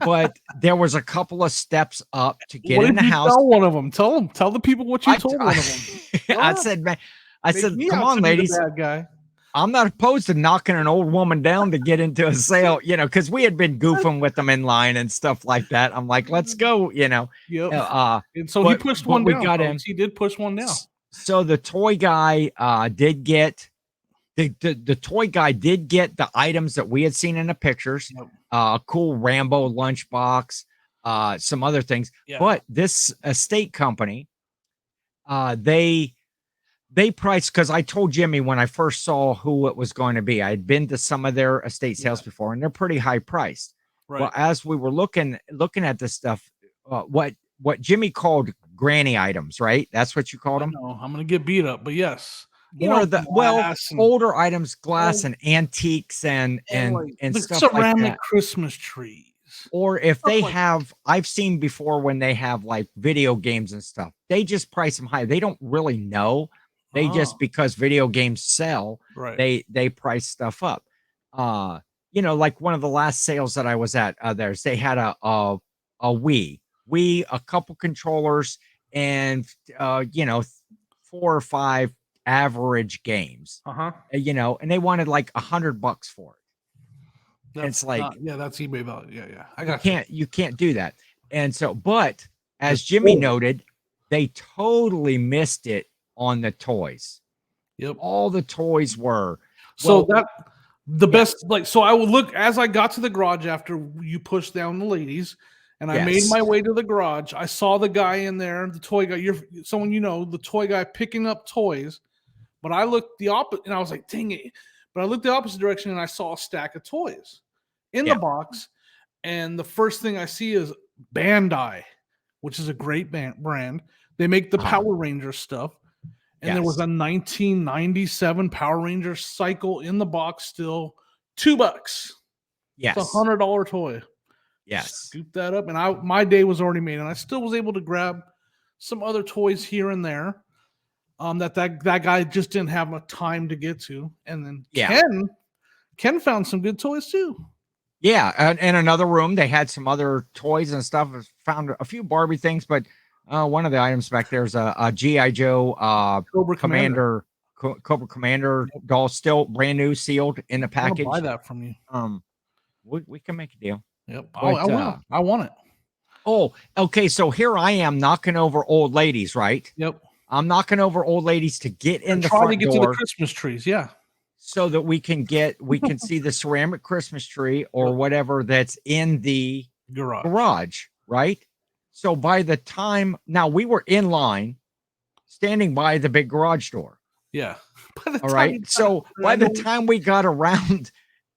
but there was a couple of steps up to get in the house. Tell one of them. Tell the people what you told one of them. I said, come on, ladies. Bad guy. I'm not opposed to knocking an old woman down to get into a sale, because we had been goofing with them in line and stuff like that. I'm like, let's go, Yep. And so he pushed one down. We got in. He did push one down. So the toy guy did get the toy guy did get the items that we had seen in the pictures. Yep. A cool Rambo lunchbox, some other things. Yeah. But this estate company, they priced, because I told Jimmy when I first saw who it was going to be, I had been to some of their estate sales before, and they're pretty high priced. Right. Well, as we were looking at this stuff, what Jimmy called granny items, right? That's what you called them. No, I'm gonna get beat up, but yes, older items, glass and antiques and stuff ceramic like that. Christmas trees. Or if they have, I've seen before when they have like video games and stuff, they just price them high. They don't really know. They just, because video games sell, they price stuff up. Like one of the last sales that I was at, they had a Wii, a couple controllers, and 4 or 5 average games. And they wanted like $100 for it. It's like, that's eBay value. Yeah. I got you can't do that. And so, but as Jimmy noted, they totally missed it on the toys. Yep. All the toys were. Best, so I would look as I got to the garage after you pushed down the ladies, and I made my way to the garage. I saw the guy in there, the toy guy. You're someone the toy guy picking up toys. But I looked the opposite, and I was like, dang it. But I looked the opposite direction, and I saw a stack of toys in the box. And the first thing I see is Bandai, which is a great brand. They make the Power Rangers stuff. And there was a 1997 Power Rangers cycle in the box still. $2. Yes. It's $100 toy. Yes. Scoop that up. And my day was already made. And I still was able to grab some other toys here and there. That guy just didn't have enough time to get to. And then Ken found some good toys too. Yeah. In another room, they had some other toys and stuff. Found a few Barbie things, but one of the items back there is a G.I. Joe Cobra Commander doll, still brand new, sealed in the package. I'll buy that from you. We can make a deal. Yep. I want it. Oh, okay. So here I am knocking over old ladies, right? Yep. I'm knocking over old ladies to get in the front door. To the Christmas trees, so that we can see the ceramic Christmas tree or whatever that's in the garage, right? So by the time, now we were in line, standing by the big garage door. Yeah. All right. So by the time we got around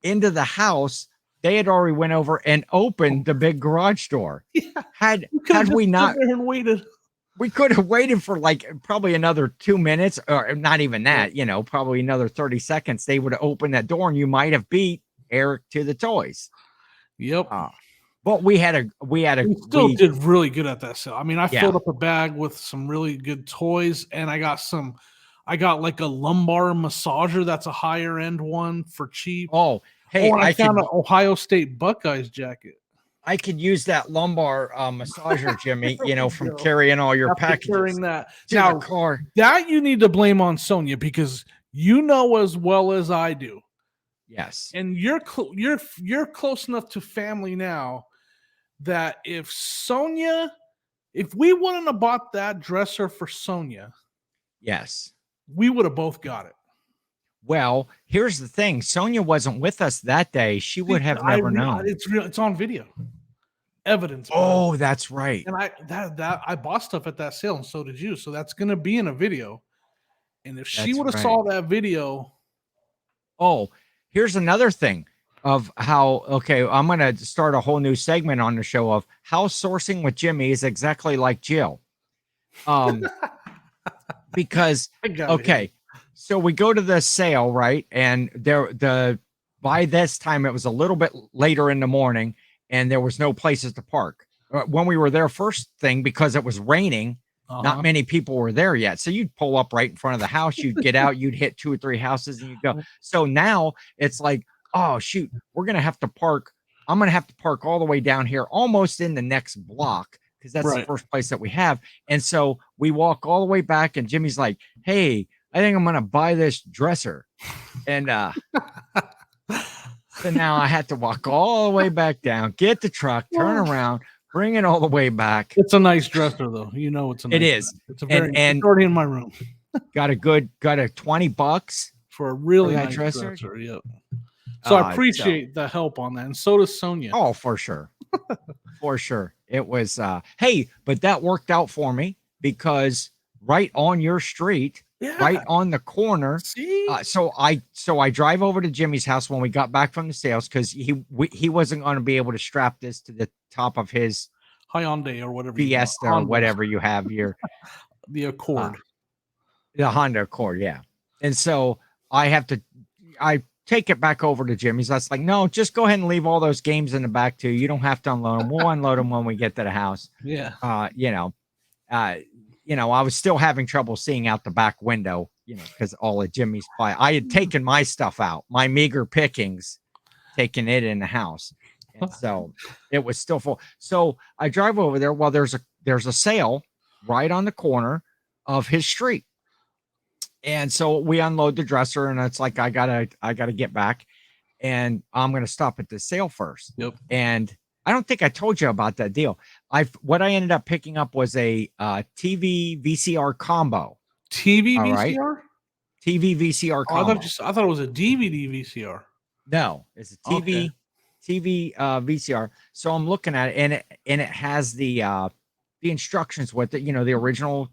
into the house, they had already went over and opened the big garage door. Yeah. Had Had we not there and waited. We could have waited for like probably another 2 minutes, or not even that, probably another 30 seconds. They would have opened that door and you might have beat Eric to the toys. Yep. But we still did really good at that sale. I mean, I Yeah. filled up a bag with some really good toys, and I got like a lumbar massager that's a higher end one for cheap. Oh, hey, and I found an Ohio State Buckeyes jacket. I could use that lumbar massager, Jimmy, from carrying all your packages carrying that to the car. That you need to blame on Sonia, because you know as well as I do. Yes. And you're close enough to family now that if we wouldn't have bought that dresser for Sonia, yes, we would have both got it. Well, here's the thing. Sonia wasn't with us that day. She would have never known. It's real. It's on video. Evidence. Oh, that's right. And I bought stuff at that sale, and so did you. So that's going to be in a video. And if she would have saw that video. Oh, here's another thing of how, I'm going to start a whole new segment on the show of how sourcing with Jimmy is exactly like Jill. Because, so we go to the sale, right? And by this time it was a little bit later in the morning and there was no places to park. When we were there first thing, because it was raining, not many people were there yet. So you'd pull up right in front of the house, you'd get out, you'd hit 2 or 3 houses and you'd go. So now it's like, oh shoot, we're going to have to park. I'm going to have to park all the way down here, almost in the next block, because that's the first place that we have. And so we walk all the way back and Jimmy's like, hey, I think I'm going to buy this dresser. And so now I had to walk all the way back down, get the truck, turn around, bring it all the way back. It's a nice dresser, though. It's a nice is. Dresser. It's a very it's already in my room. got a $20 for a really nice dresser. Yep. So I appreciate the help on that, and so does Sonia. Oh, for sure. For sure. It was hey, but that worked out for me, because right on your street, right on the corner. So I drive over to Jimmy's house when we got back from the sales, because he wasn't going to be able to strap this to the top of his Hyundai or whatever, Fiesta or whatever you have here. The Accord. The Honda Accord, yeah. And so I take it back over to Jimmy's. That's like, no, just go ahead and leave all those games in the back too. You don't have to unload them. We'll unload them when we get to the house. Yeah. I was still having trouble seeing out the back window, because all of Jimmy's I had taken my stuff out, my meager pickings, taking it in the house. And so it was still full. So I drive over there. Well, there's a sale right on the corner of his street. And so we unload the dresser, and it's like, I gotta get back, and I'm going to stop at the sale first. Yep. And I don't think I told you about that deal. What I ended up picking up was a TV VCR combo. TV VCR? Right? TV VCR combo. I thought it was a DVD VCR. No, it's a TV VCR. So I'm looking at it, and it has the instructions with it, the original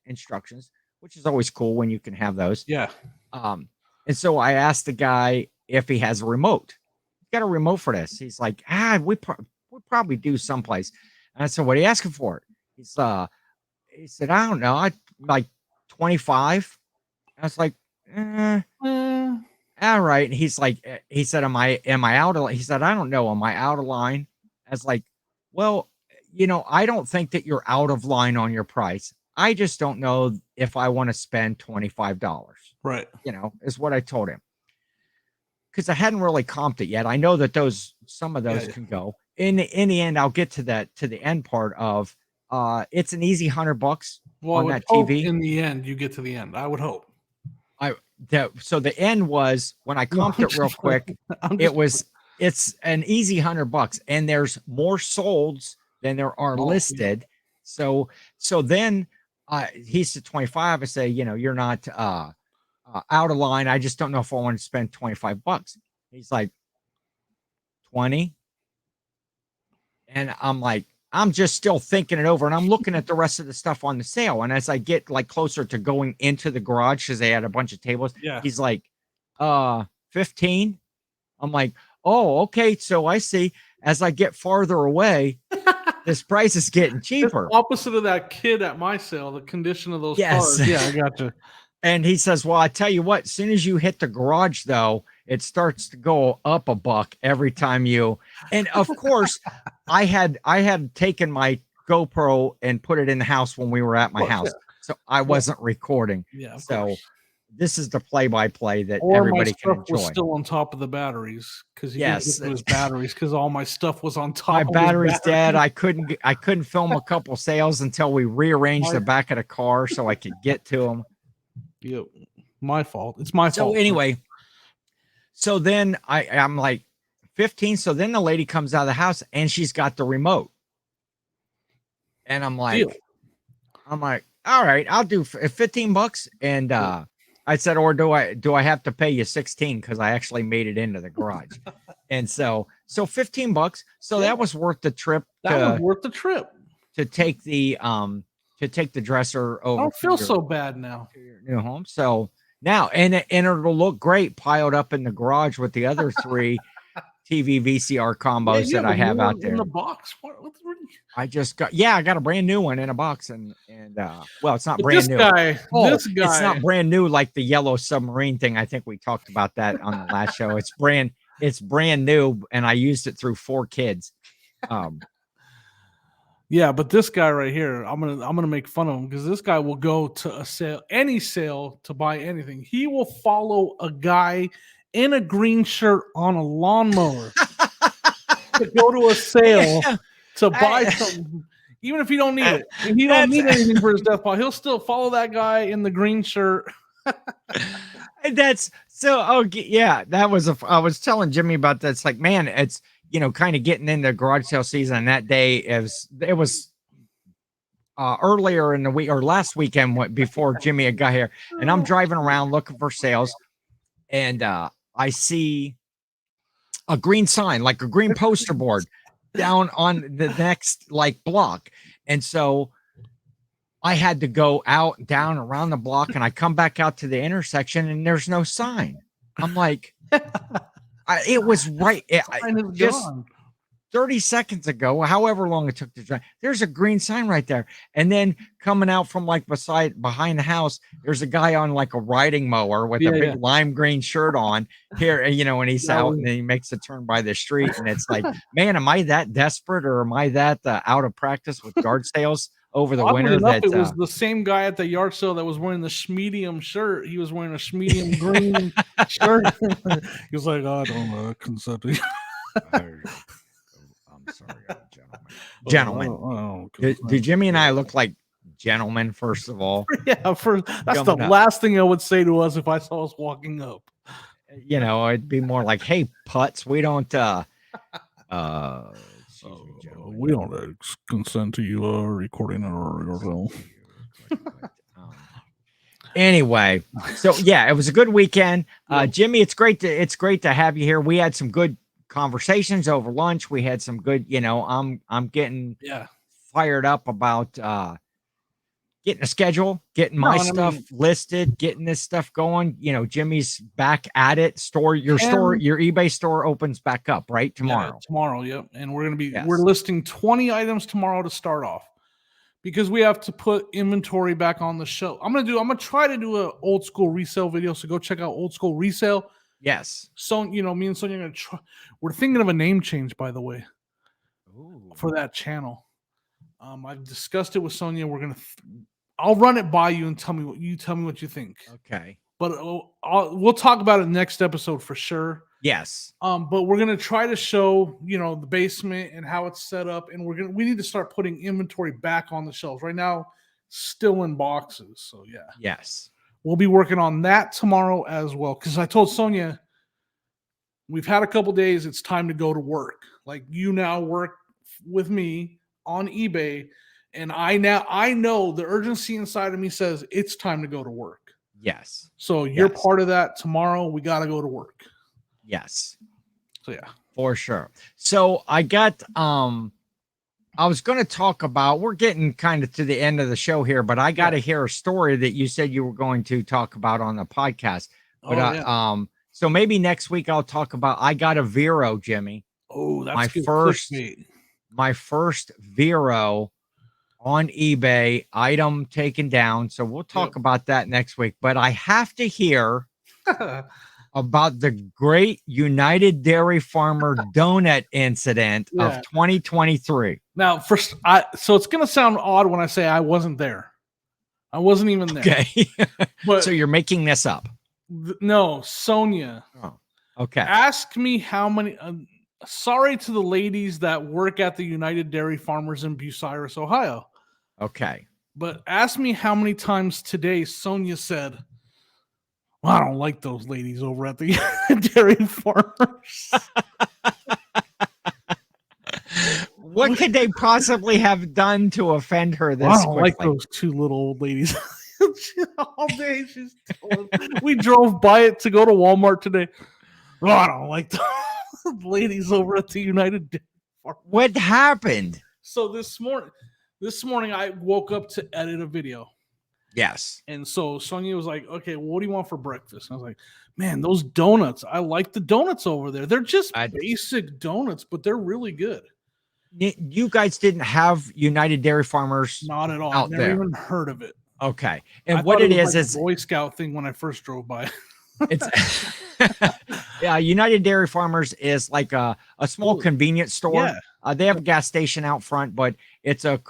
instructions, which is always cool when you can have those. Yeah. And so I asked the guy if he has a remote. He's got a remote for this. He's like, we probably do someplace. And I said, what are you asking for it? He said, I don't know. I like 25. I was like, all right. And he said, am I out of line? He said, I don't know. Am I out of line? I was like, well, I don't think that you're out of line on your price. I just don't know if I want to spend $25. Right. Is what I told him. Because I hadn't really comped it yet. I know that some of those can go. In the end, I'll get to the end part of it's an easy $100 on that TV. In the end, you get to the end. I would hope. So the end was when I comped it real quick. It's an easy $100, and there's more solds than there are listed. Yeah. So then he said 25. I say, you're not out of line. I just don't know if I want to spend $25. He's like, 20. And I'm like, I'm just still thinking it over, and I'm looking at the rest of the stuff on the sale. And as I get like closer to going into the garage, because they had a bunch of tables, Yeah. he's like, 15. I'm like, oh, okay. So I see as I get farther away, this price is getting cheaper. It's opposite of that kid at my sale, the condition of those Yes. cars. Yeah, I gotcha. And he says, well, I tell you what, as soon as you hit the garage, though, it starts to go up a buck every time you. And of course, I had taken my GoPro and put it in the house when we were at my house. Yeah. So I wasn't recording. Yeah. So this is the play-by-play that or everybody my can stuff enjoy. Was still on top of the batteries because he yes, didn't get his batteries because all my stuff was on top. My of battery's dead. I couldn't film a couple sales until we rearranged the back of the car so I could get to them. Yep, my fault. It's my fault. So anyway, so then I'm like 15. So then the lady comes out of the house and she's got the remote, and I'm like, all right, I'll do $15. And I said, or do I have to pay you 16 because I actually made it into the garage? And so $15. So that was worth the trip. That was worth the trip to take the dresser over. I don't feel so bad now. To your new home. So now, and it'll look great piled up in the garage with the other 3 TV VCR combos that I have out there in the box. I just got, I got a brand new one in a box, and well, it's not brand this new. Guy, it's not brand new like the yellow submarine thing. I think we talked about that on the last show. It's brand new, and I used it through 4 kids. Yeah, but this guy right here, I'm gonna make fun of him because this guy will go to a sale, any sale, to buy anything. He will follow a guy in a green shirt on a lawnmower to go to a sale to buy something, even if he don't need it. If he don't need anything for his death pile, he'll still follow that guy in the green shirt. That's so. Oh yeah, that was I was telling Jimmy about that. It's like, man, it's kind of getting into garage sale season. And that day it was earlier in the week or last weekend before Jimmy had got here, and I'm driving around looking for sales, and I see a green sign, like a green poster board down on the next block. And so I had to go out, down, around the block, and I come back out to the intersection and there's no sign. I'm like, it was right. Just 30 seconds ago, however long it took to drive, there's a green sign right there. And then coming out from behind the house, there's a guy on a riding mower with a big lime green shirt on here, and he's out and he makes a turn by the street. And it's like, man, am I that desperate, or am I that out of practice with yard sales over the winter? It was the same guy at the yard sale that was wearing the Schmedium shirt. He was wearing a Schmedium green shirt. He was like, I don't consent to you. I'm sorry, gentlemen. Do Jimmy and I look like gentlemen, first of all? Yeah, that's the last thing I would say to us if I saw us walking up. It'd be more like, hey, putz, we don't we don't consent to you recording our film. Anyway, so it was a good weekend. Jimmy, it's great to have you here. We had some good conversations over lunch. We had some good, I'm getting fired up about getting a schedule, getting my stuff listed, getting this stuff going. Jimmy's back at it. Your eBay store opens back up right tomorrow. Tomorrow, yep. And we're listing 20 items tomorrow to start off, because we have to put inventory back on the show. I'm gonna try to do an old school resale video. So go check out Old School Resale. Yes. So, me and Sonia are gonna try. We're thinking of a name change, by the way, for that channel. I've discussed it with Sonia. I'll run it by you and tell me what you think. Okay. But we'll talk about it next episode for sure. Yes. But we're gonna try to show the basement and how it's set up, and we need to start putting inventory back on the shelves. Right now, still in boxes. So yeah. Yes. We'll be working on that tomorrow as well, because I told Sonia we've had a couple days. It's time to go to work. Like, you now work with me on eBay, and I know the urgency inside of me says it's time to go to work. Yes. So you're part of that. Tomorrow we got to go to work. Yes. So yeah, for sure. So I got I was going to talk about, we're getting kind of to the end of the show here, but I got to hear a story that you said you were going to talk about on the podcast. But so maybe next week I'll talk about, I got a Vero, Jimmy. Oh, that's my good first clickbait. my first Vero on eBay, item taken down. So we'll talk about that next week. But I have to hear about the great United Dairy Farmer donut incident of 2023. Now, first, so it's going to sound odd when I say I wasn't there. I wasn't even there. Okay. But so you're making this up. No, Sonia. Oh, okay. Ask me how many. Sorry to the ladies that work at the United Dairy Farmers in Bucyrus, Ohio. Okay. But ask me how many times today Sonia said, well, I don't like those ladies over at the Dairy Farmers. What could they possibly have done to offend her this I don't quickly? like those two little old ladies. All day she's we drove by it to go to Walmart today. Oh, I don't like the ladies over at the United Dairy Farmers. What happened? So this morning I woke up to edit a video. Yes. And so Sonia was like, okay, well, what do you want for breakfast? And I was like, man, those donuts. I like the donuts over there. They're just basic donuts, but they're really good. You guys didn't have United Dairy Farmers? Not at all. Out I've never there. even heard of it. Okay. And I what it is like a Boy Scout thing when I first drove by. It's United Dairy Farmers is like a small convenience store. Yeah. They have a gas station out front, but it's their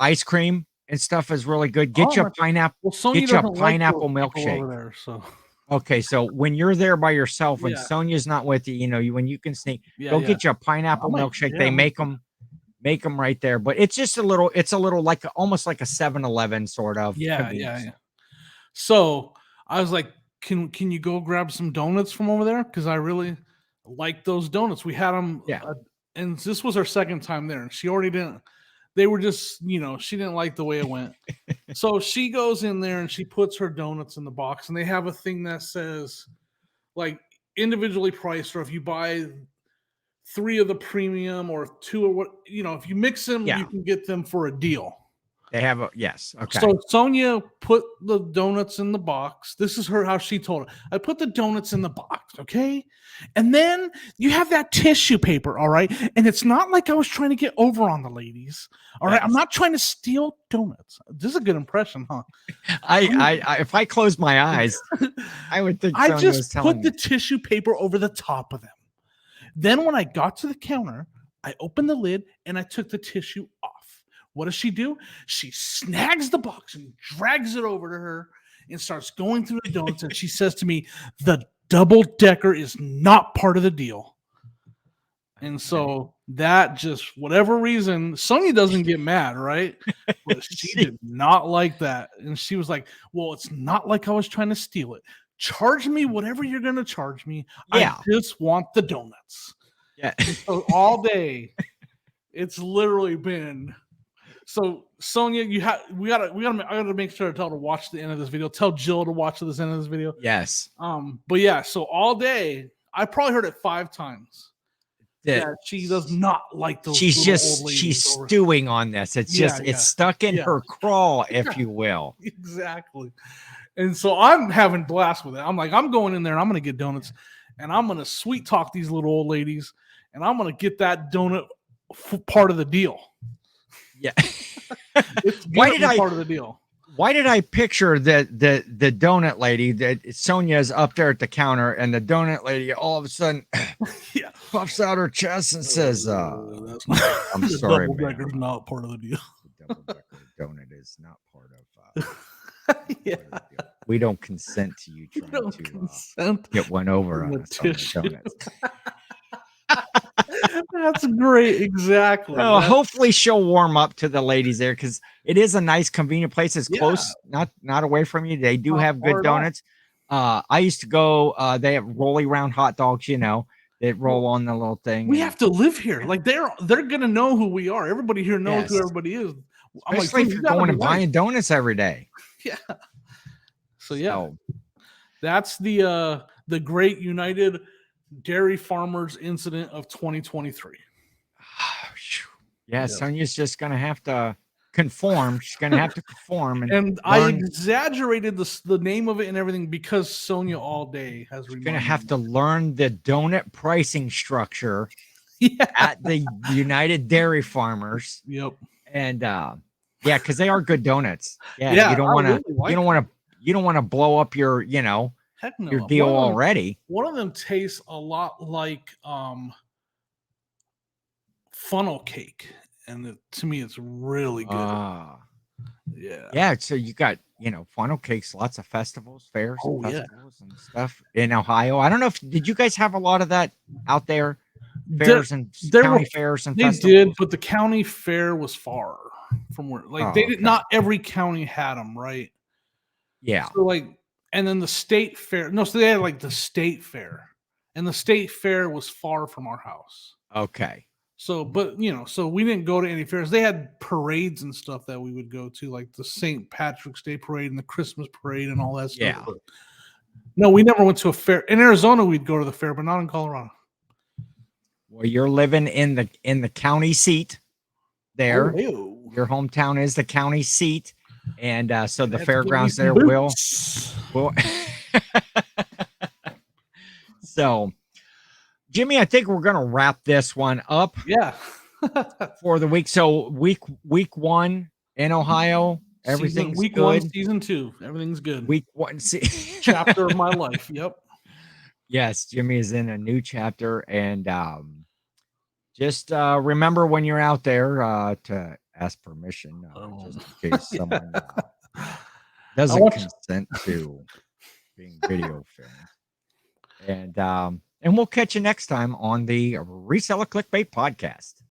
ice cream and stuff is really good. Get you a pineapple. Well, get you a pineapple milkshake. Over there, so. Okay, so when you're there by yourself, when Sonia's not with you, when you can sneak, go get you a pineapple milkshake. They make them right there, but it's just a little like almost like a 7-Eleven sort of. Yeah. So I was like, can you go grab some donuts from over there? Because I really like those donuts. We had them. And this was her second time there, and she already didn't. They were just, she didn't like the way it went. So she goes in there and she puts her donuts in the box, and they have a thing that says like individually priced, or if you buy 3 of the premium or 2 or what, if you mix them, you can get them for a deal. They have okay. So Sonia put the donuts in the box. This is how she told it. I put the donuts in the box, okay? And then you have that tissue paper, all right? And it's not like I was trying to get over on the ladies, all right? I'm not trying to steal donuts. This is a good impression, huh? I if I close my eyes, I would think I Sonia just was telling put the tissue paper over the top of them. Then when I got to the counter, I opened the lid and I took the tissue off. What does she do? She snags the box and drags it over to her and starts going through the donuts. And she says to me, the double decker is not part of the deal. And so that just, whatever reason, Sonia doesn't get mad, right? But she did not like that. And she was like, well, it's not like I was trying to steal it. Charge me whatever you're going to charge me. I just want the donuts. Yeah. So all day, it's literally been... So Sonia, I gotta make sure to tell her to watch the end of this video. Tell Jill to watch this end of this video. Yes. But yeah, so all day, I probably heard it 5 times. That she does not like those. She's stewing on this. It's it's stuck in her craw, if you will. Exactly. And so I'm having blast with it. I'm like, I'm going in there and I'm gonna get donuts, and I'm gonna sweet talk these little old ladies, and I'm gonna get that donut part of the deal. Yeah. Why did part of the deal? Why did I picture the donut lady that Sonia's up there at the counter, and the donut lady all of a sudden puffs out her chest and says, "I'm sorry, double decker's not part of the deal. The double decker donut is not part of. We don't consent to you trying to get one over on us on the donuts." That's great. Exactly. Well, hopefully she'll warm up to the ladies there, because it is a nice, convenient place. It's close, not away from you. They do have good donuts. I used to go. They have rolly round hot dogs. They roll on the little thing. We have to live here. Like they're gonna know who we are. Everybody here knows who everybody is. Especially if you're going and buying donuts every day. Yeah. So that's the Great United dairy farmers incident of 2023. Yeah, Yep. Sonia's just gonna have to conform. She's gonna have to conform And I learn. exaggerated the name of it and everything because Sonia all day has She's reminded gonna have me. to learn the donut pricing structure Yeah. at the United Dairy Farmers. Yep. And yeah, because they are good donuts. Yeah, Yeah, you don't I want to really like you don't want to you don't want to blow up your Heck no. your deal already. One of them tastes a lot like funnel cake, and to me, it's really good. Yeah. Yeah. So you got funnel cakes, lots of festivals, fairs, Oh, and yeah. festivals and stuff in Ohio. I don't know if did you guys have a lot of that out there, There- fairs and there county were- fairs and They festivals. did, but the county fair was far from where, like, Oh, they did okay. not every county had them, right? Yeah. So, like, and then the state fair. No, so they had like the state fair, and the state fair was far from our house. Okay. So, but so we didn't go to any fairs. They had parades and stuff that we would go to, like the St. Patrick's Day parade and the Christmas parade and all that stuff. Yeah. But no, we never went to a fair. In Arizona, we'd go to the fair, but not in Colorado. Well, you're living in the county seat there. Oh, Your hometown is the county seat, and so the have to get me fairgrounds some there boots. will. So, Jimmy, I think we're gonna wrap this one up Yeah. for the week. So week 1 in Ohio, everything's week good. 1, season 2, everything's good. Week 1, Chapter of my life. Yep. Yes, Jimmy is in a new chapter, and just remember when you're out there to ask permission, just in case someone doesn't consent to being video filmed. And we'll catch you next time on the Reseller Clickbait Podcast.